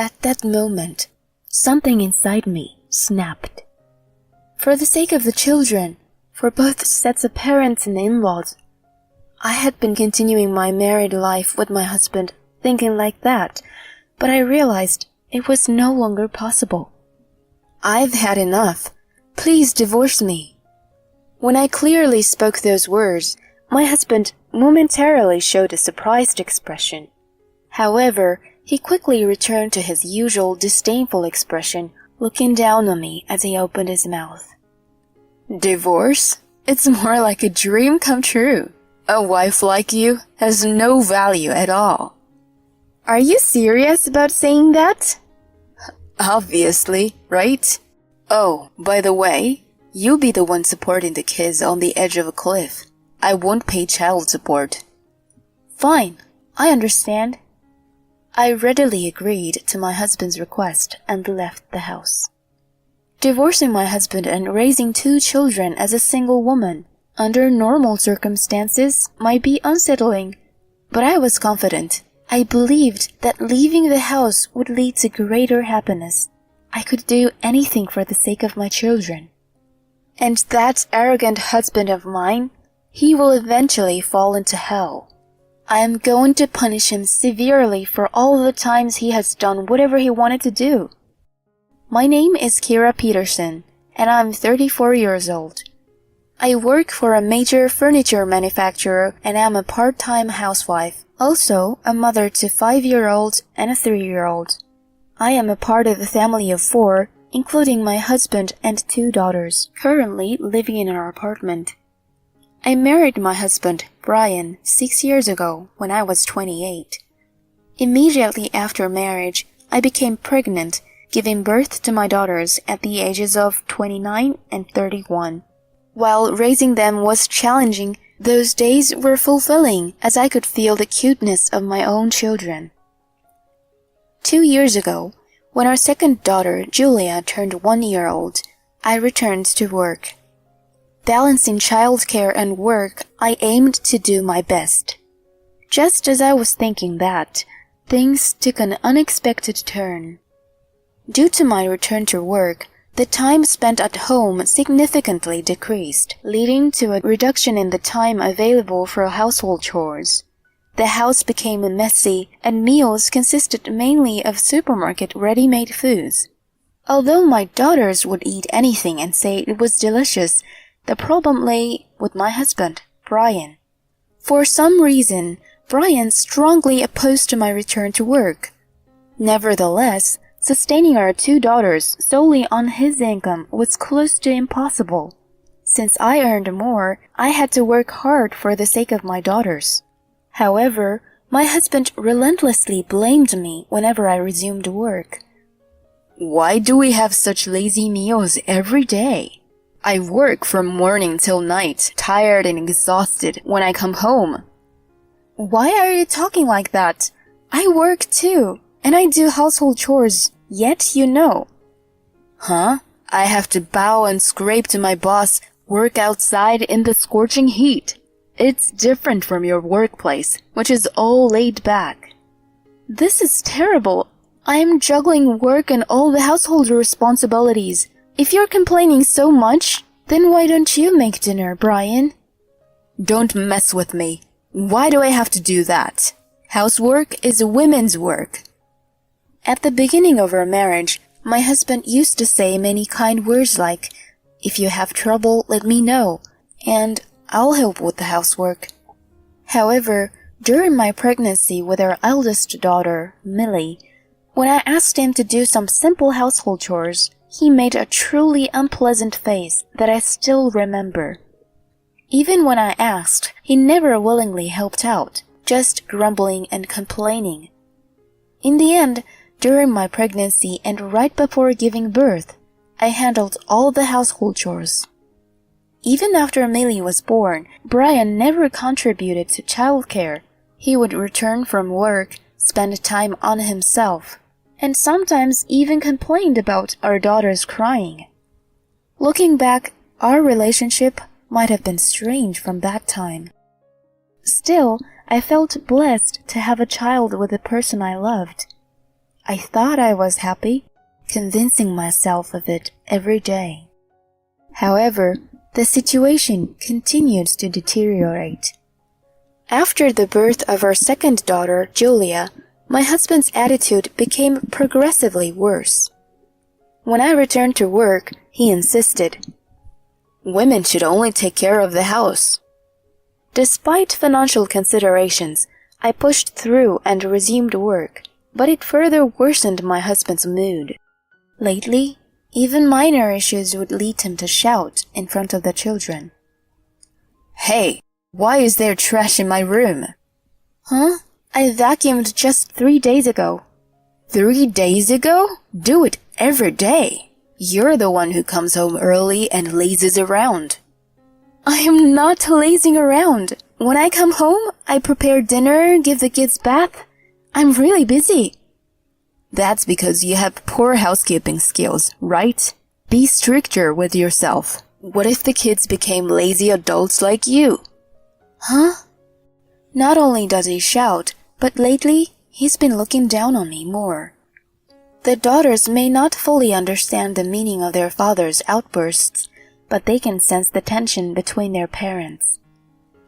At that moment, something inside me snapped. For the sake of the children, for both sets of parents and in-laws, I had been continuing my married life with my husband, thinking like that, but I realized it was no longer possible. I've had enough. Please divorce me. When I clearly spoke those words, my husband momentarily showed a surprised expression. However, he quickly returned to his usual disdainful expression, looking down on me as he opened his mouth. Divorce? It's more like a dream come true. A wife like you has no value at all. Are you serious about saying that? Obviously, right? Oh, by the way, you'll be the one supporting the kids on the edge of a cliff. I won't pay child support. Fine, I understand. I readily agreed to my husband's request and left the house. Divorcing my husband and raising 2 children as a single woman, under normal circumstances, might be unsettling, but I was confident. I believed that leaving the house would lead to greater happiness. I could do anything for the sake of my children. And that arrogant husband of mine, he will eventually fall into hell. I am going to punish him severely for all the times he has done whatever he wanted to do. My name is Kira Peterson, and I'm 34 years old. I work for a major furniture manufacturer and am a part-time housewife, also a mother to a 5-year-old and a 3-year-old. I am a part of a family of 4, including my husband and 2 daughters, currently living in our apartment. I married my husband, Brian, 6 years ago when I was 28. Immediately after marriage, I became pregnant, giving birth to my daughters at the ages of 29 and 31. While raising them was challenging, those days were fulfilling as I could feel the cuteness of my own children. 2 years ago, when our second daughter, Julia, turned 1 year old, I returned to work. Balancing childcare and work, I aimed to do my best. Just as I was thinking that, things took an unexpected turn. Due to my return to work, the time spent at home significantly decreased, leading to a reduction in the time available for household chores. The house became messy, and meals consisted mainly of supermarket ready-made foods. Although my daughters would eat anything and say it was delicious, the problem lay with my husband, Brian. For some reason, Brian strongly opposed to my return to work. Nevertheless, sustaining our 2 daughters solely on his income was close to impossible. Since I earned more, I had to work hard for the sake of my daughters. However, my husband relentlessly blamed me whenever I resumed work. Why do we have such lazy meals every day? I work from morning till night, tired and exhausted when I come home. Why are you talking like that? I work too, and I do household chores, yet you know. Huh? I have to bow and scrape to my boss, work outside in the scorching heat. It's different from your workplace, which is all laid back. This is terrible. I am juggling work and all the household responsibilities. If you're complaining so much, then why don't you make dinner, Brian? Don't mess with me. Why do I have to do that? Housework is women's work. At the beginning of our marriage, my husband used to say many kind words like, "If you have trouble, let me know," and "I'll help with the housework." However, during my pregnancy with our eldest daughter, Millie, when I asked him to do some simple household chores, he made a truly unpleasant face that I still remember. Even when I asked, he never willingly helped out, just grumbling and complaining. In the end, during my pregnancy and right before giving birth, I handled all the household chores. Even after Millie was born, Brian never contributed to childcare. He would return from work, spend time on himself, and sometimes even complained about our daughters crying. Looking back, our relationship might have been strange from that time. Still, I felt blessed to have a child with the person I loved. I thought I was happy, convincing myself of it every day. However, the situation continued to deteriorate. After the birth of our second daughter, Julia, my husband's attitude became progressively worse. When I returned to work, he insisted, "Women should only take care of the house." Despite financial considerations, I pushed through and resumed work, but it further worsened my husband's mood. Lately, even minor issues would lead him to shout in front of the children. "Hey, why is there trash in my room?" "Huh? I vacuumed just 3 days ago." 3 days ago? Do it every day. You're the one who comes home early and lazes around. I am not lazing around. When I come home, I prepare dinner, give the kids bath. I'm really busy. That's because you have poor housekeeping skills, right? Be stricter with yourself. What if the kids became lazy adults like you? Huh? Not only does he shout, but lately he's been looking down on me more. The daughters may not fully understand the meaning of their father's outbursts, but they can sense the tension between their parents.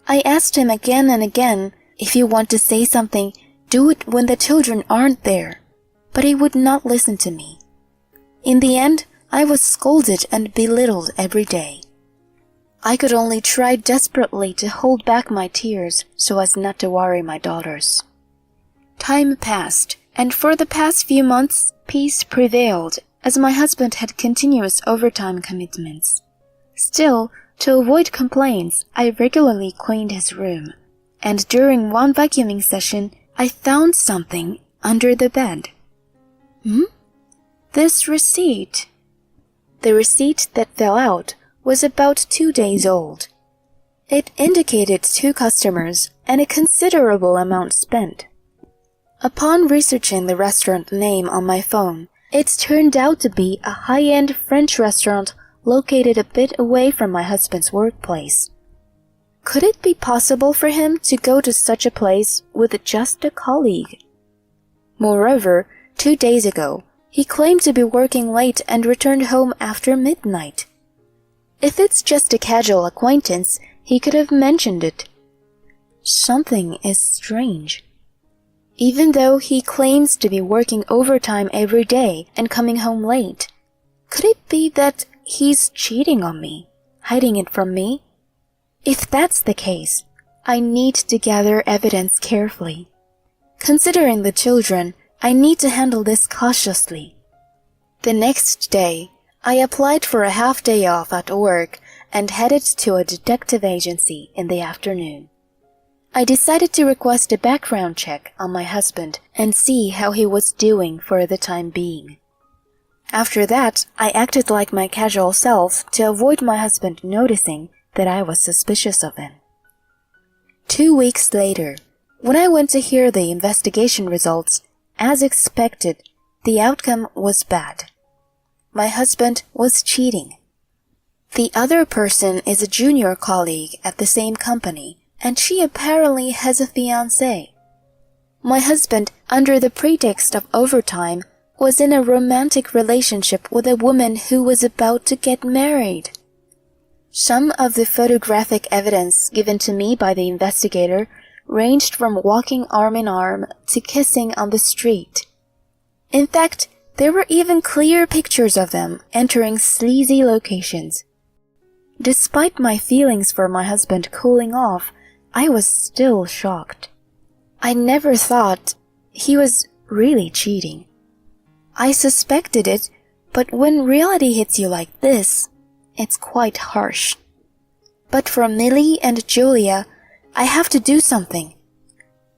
I asked him again and again, if you want to say something, do it when the children aren't there. But he would not listen to me. In the end, I was scolded and belittled every day. I could only try desperately to hold back my tears so as not to worry my daughters. Time passed, and for the past few months, peace prevailed as my husband had continuous overtime commitments. Still, to avoid complaints, I regularly cleaned his room, and during one vacuuming session, I found something under the bed. This receipt. The receipt that fell out was about 2 days old. It indicated 2 customers and a considerable amount spent. Upon researching the restaurant name on my phone, it turned out to be a high-end French restaurant located a bit away from my husband's workplace. Could it be possible for him to go to such a place with just a colleague? Moreover, 2 days ago, he claimed to be working late and returned home after midnight. If it's just a casual acquaintance, he could have mentioned it. Something is strange. Even though he claims to be working overtime every day and coming home late, could it be that he's cheating on me, hiding it from me? If that's the case, I need to gather evidence carefully. Considering the children, I need to handle this cautiously. The next day, I applied for a half-day off at work and headed to a detective agency in the afternoon. I decided to request a background check on my husband and see how he was doing for the time being. After that, I acted like my casual self to avoid my husband noticing that I was suspicious of him. 2 weeks later, when I went to hear the investigation results, as expected, the outcome was bad. My husband was cheating. The other person is a junior colleague at the same company, and she apparently has a fiancé. My husband, under the pretext of overtime, was in a romantic relationship with a woman who was about to get married. Some of the photographic evidence given to me by the investigator ranged from walking arm in arm to kissing on the street. In fact, there were even clear pictures of them entering sleazy locations. Despite my feelings for my husband cooling off, I was still shocked. I never thought he was really cheating. I suspected it, but when reality hits you like this, it's quite harsh. But for Millie and Julia, I have to do something.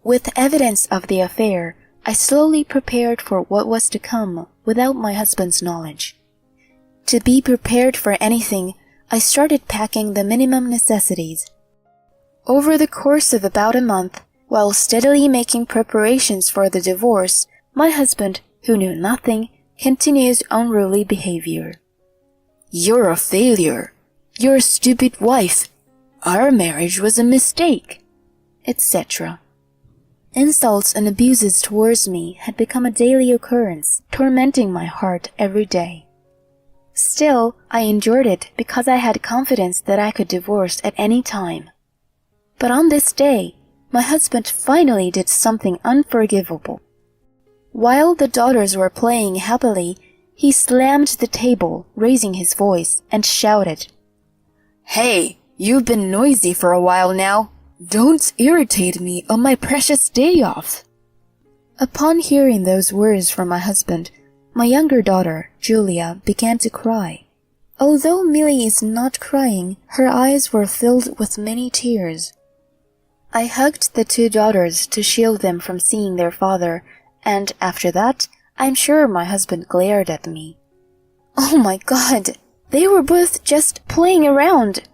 With evidence of the affair, I slowly prepared for what was to come without my husband's knowledge. To be prepared for anything, I started packing the minimum necessities. Over the course of about a month, while steadily making preparations for the divorce, my husband, who knew nothing, continued unruly behavior. "You're a failure. You're a stupid wife. Our marriage was a mistake," etc. Insults and abuses towards me had become a daily occurrence, tormenting my heart every day. Still, I endured it because I had confidence that I could divorce at any time. But on this day, my husband finally did something unforgivable. While the daughters were playing happily, he slammed the table, raising his voice, and shouted, "Hey, you've been noisy for a while now. Don't irritate me on my precious day off." Upon hearing those words from my husband, my younger daughter, Julia, began to cry. Although Millie is not crying, her eyes were filled with many tears. I hugged the two daughters to shield them from seeing their father, and after that, I'm sure my husband glared at me. Oh my God, they were both just playing around.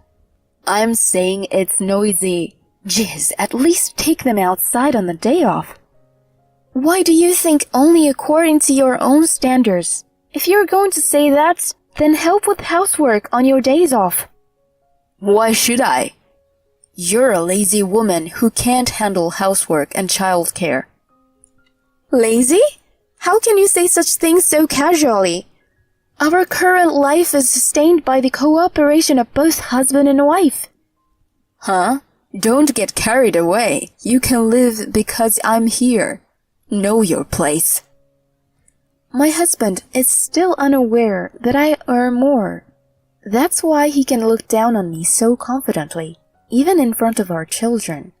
I'm saying it's noisy. Jizz, at least take them outside on the day off. Why do you think only according to your own standards? If you're going to say that, then help with housework on your days off. Why should I? You're a lazy woman who can't handle housework and childcare. Lazy? How can you say such things so casually? Our current life is sustained by the cooperation of both husband and wife. Huh? Don't get carried away. You can live because I'm here. Know your place. My husband is still unaware that I earn more. That's why he can look down on me so confidently, even in front of our children.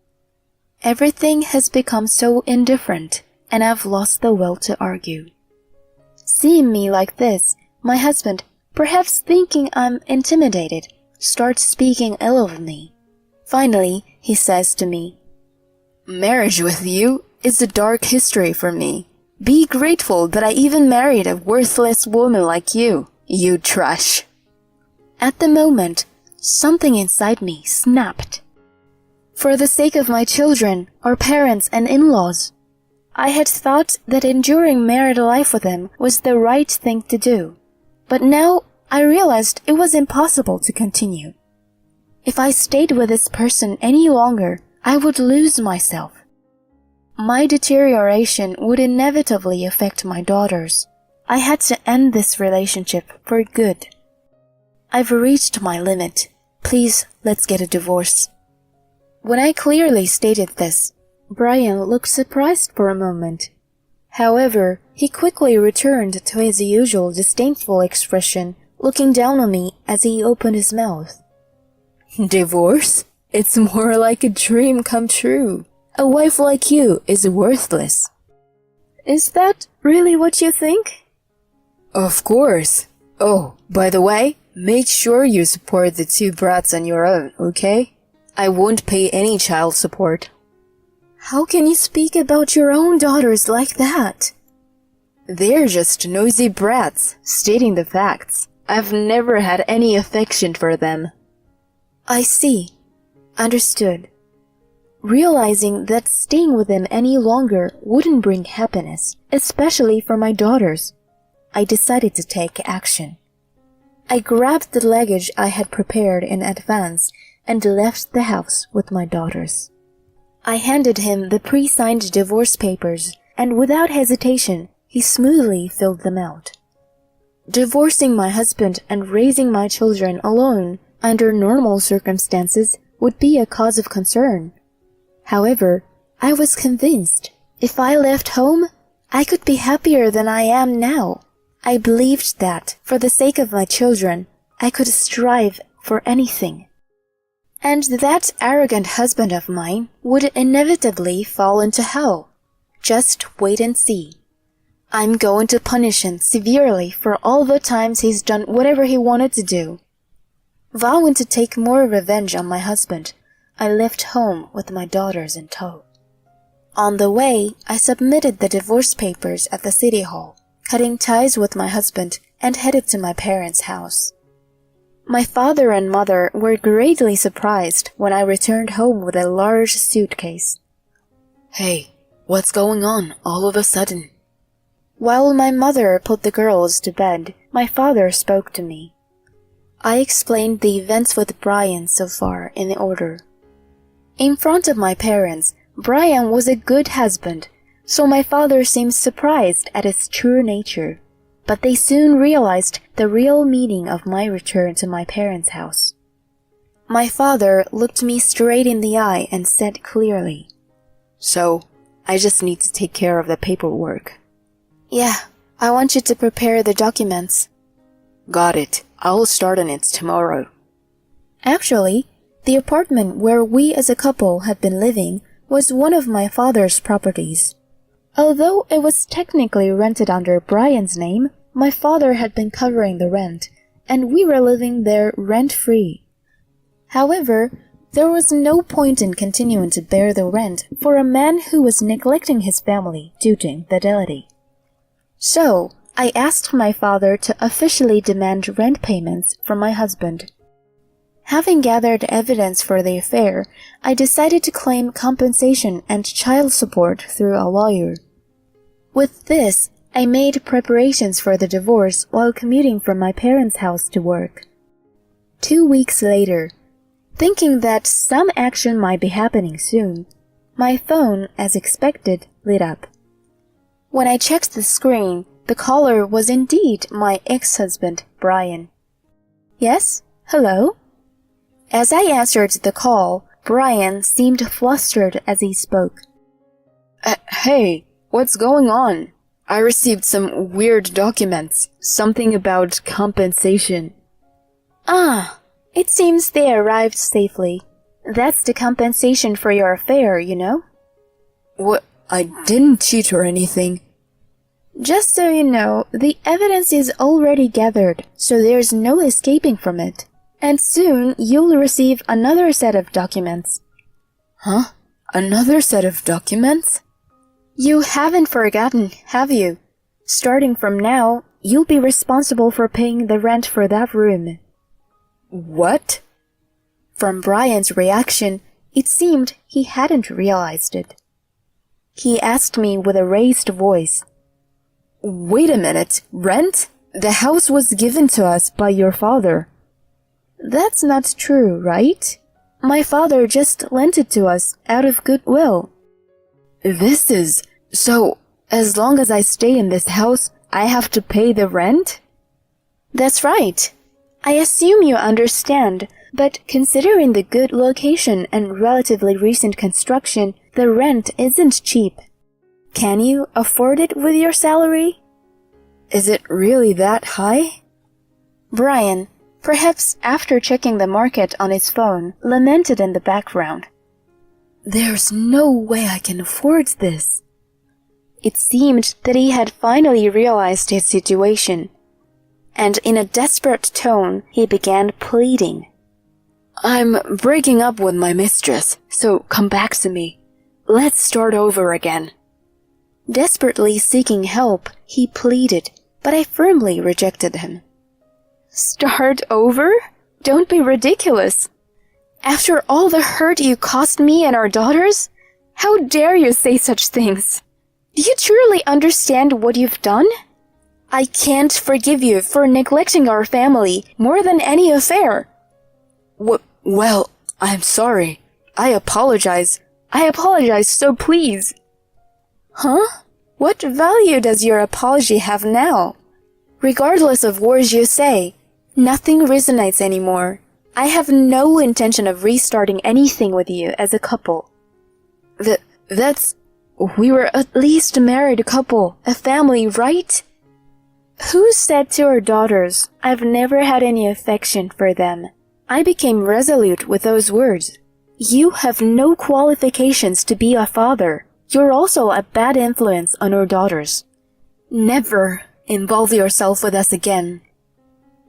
Everything has become so indifferent, and I've lost the will to argue. Seeing me like this, my husband, perhaps thinking I'm intimidated, starts speaking ill of me. Finally, he says to me, "Marriage with you is a dark history for me. Be grateful that I even married a worthless woman like you, you trash." At the moment, something inside me snapped. For the sake of my children, our parents and in-laws, I had thought that enduring married life with them was the right thing to do. But now I realized it was impossible to continue. If I stayed with this person any longer, I would lose myself. My deterioration would inevitably affect my daughters. I had to end this relationship for good. I've reached my limit. Please, let's get a divorce. When I clearly stated this, Brian looked surprised for a moment. However, he quickly returned to his usual disdainful expression, looking down on me as he opened his mouth. Divorce? It's more like a dream come true. A wife like you is worthless. Is that really what you think? Of course. Oh, by the way, make sure you support the two brats on your own, okay? I won't pay any child support. How can you speak about your own daughters like that? They're just noisy brats, stating the facts. I've never had any affection for them. I see. Understood. Realizing that staying with them any longer wouldn't bring happiness, especially for my daughters, I decided to take action. I grabbed the luggage I had prepared in advance and left the house with my daughters. I handed him the pre-signed divorce papers, and without hesitation, he smoothly filled them out. Divorcing my husband and raising my children alone under normal circumstances would be a cause of concern. However, I was convinced if I left home, I could be happier than I am now. I believed that, for the sake of my children, I could strive for anything. And that arrogant husband of mine would inevitably fall into hell. Just wait and see. I'm going to punish him severely for all the times he's done whatever he wanted to do. Vowing to take more revenge on my husband, I left home with my daughters in tow. On the way, I submitted the divorce papers at the city hall, cutting ties with my husband, and headed to my parents' house. My father and mother were greatly surprised when I returned home with a large suitcase. Hey, what's going on all of a sudden? While my mother put the girls to bed, my father spoke to me. I explained the events with Brian so far in order. In front of my parents, Brian was a good husband, so my father seemed surprised at his true nature. But they soon realized the real meaning of my return to my parents' house. My father looked me straight in the eye and said clearly, "So, I just need to take care of the paperwork." "Yeah, I want you to prepare the documents." "Got it. I'll start on it tomorrow." Actually, the apartment where we as a couple had been living was one of my father's properties. Although it was technically rented under Brian's name, my father had been covering the rent, and we were living there rent-free. However, there was no point in continuing to bear the rent for a man who was neglecting his family due to infidelity. So, I asked my father to officially demand rent payments from my husband. Having gathered evidence for the affair, I decided to claim compensation and child support through a lawyer. With this, I made preparations for the divorce while commuting from my parents' house to work. 2 weeks later, thinking that some action might be happening soon, my phone, as expected, lit up. When I checked the screen, the caller was indeed my ex-husband, Brian. "Yes? Hello?" As I answered the call, Brian seemed flustered as he spoke. Hey, what's going on? I received some weird documents, something about compensation." "Ah, it seems they arrived safely. That's the compensation for your affair, you know." "What? I didn't cheat or anything." "Just so you know, the evidence is already gathered, so there's no escaping from it. And soon you'll receive another set of documents." "Huh? Another set of documents?" "You haven't forgotten, have you? Starting from now, you'll be responsible for paying the rent for that room." "What?" From Brian's reaction, it seemed he hadn't realized it. He asked me with a raised voice, "Wait a minute, rent? The house was given to us by your father." "That's not true, right? My father just lent it to us out of goodwill." So, as long as I stay in this house, I have to pay the rent?" "That's right. I assume you understand, but considering the good location and relatively recent construction, the rent isn't cheap. Can you afford it with your salary?" "Is it really that high?" Brian, perhaps after checking the market on his phone, lamented in the background. "There's no way I can afford this." It seemed that he had finally realized his situation, and in a desperate tone, he began pleading. "I'm breaking up with my mistress, so come back to me. Let's start over again." Desperately seeking help, he pleaded, but I firmly rejected him. "Start over? Don't be ridiculous. After all the hurt you caused me and our daughters? How dare you say such things? Do you truly understand what you've done? I can't forgive you for neglecting our family more than any affair." Well, I'm sorry. I apologize, so please." "Huh? What value does your apology have now? Regardless of words you say, nothing resonates anymore. I have no intention of restarting anything with you as a couple." We were at least a married couple, a family, right?" "Who said to our daughters, I've never had any affection for them?" I became resolute with those words. "You have no qualifications to be a father. You're also a bad influence on our daughters. Never involve yourself with us again."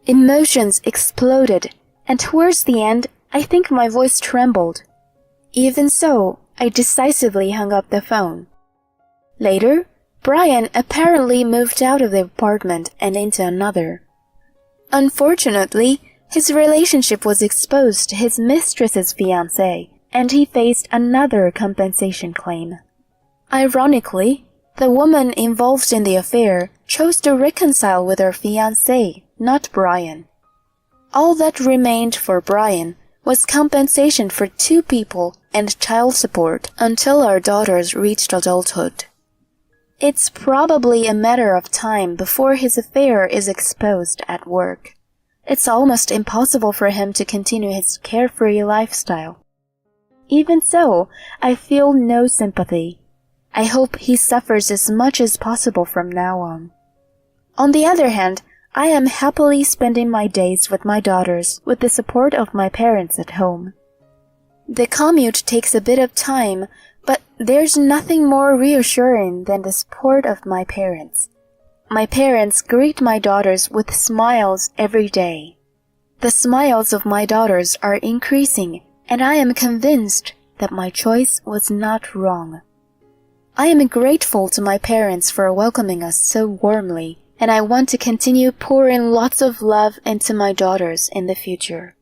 Emotions exploded, and towards the end, I think my voice trembled. Even so, I decisively hung up the phone. Later, Brian apparently moved out of the apartment and into another. Unfortunately, his relationship was exposed to his mistress's fiancé, and he faced another compensation claim. Ironically, the woman involved in the affair chose to reconcile with her fiancé, not Brian. All that remained for Brian was compensation for two people and child support until our daughters reached adulthood. It's probably a matter of time before his affair is exposed at work. It's almost impossible for him to continue his carefree lifestyle. Even so, I feel no sympathy. I hope he suffers as much as possible from now on. On the other hand, I am happily spending my days with my daughters with the support of my parents at home. The commute takes a bit of time, but there's nothing more reassuring than the support of my parents. My parents greet my daughters with smiles every day. The smiles of my daughters are increasing, and I am convinced that my choice was not wrong. I am grateful to my parents for welcoming us so warmly, and I want to continue pouring lots of love into my daughters in the future.